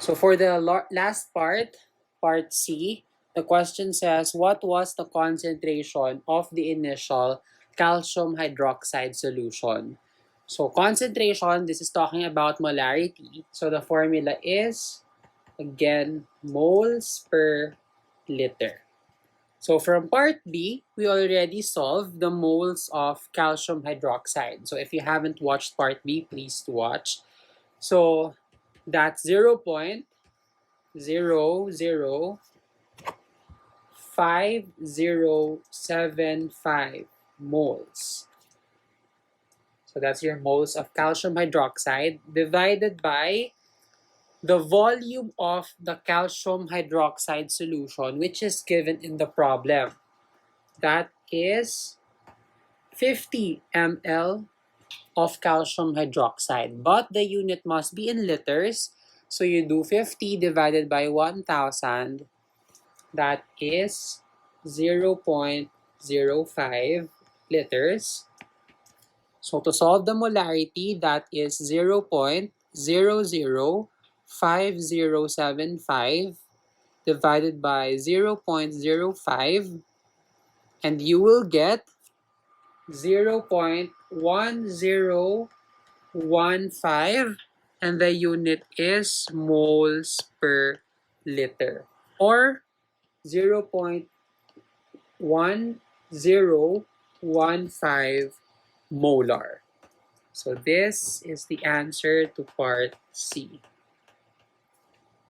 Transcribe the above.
So for the last part, part C, the question says, what was the concentration of the initial calcium hydroxide solution? So concentration, this is talking about molarity. So the formula is, again, moles per liter. So from part B, we already solved the moles of calcium hydroxide. So if you haven't watched part B, please watch. So that's 0.0005075 moles. So that's your moles of calcium hydroxide divided by the volume of the calcium hydroxide solution, which is given in the problem. That is 50 ml of calcium hydroxide, but the unit must be in liters. So you do 50 divided by 1,000. That is 0.05 liters. So to solve the molarity, that is 0.005075 divided by 0.05, and you will get 0.1015, and the unit is moles per liter, or 0.1015 molar. So this is the answer to part C.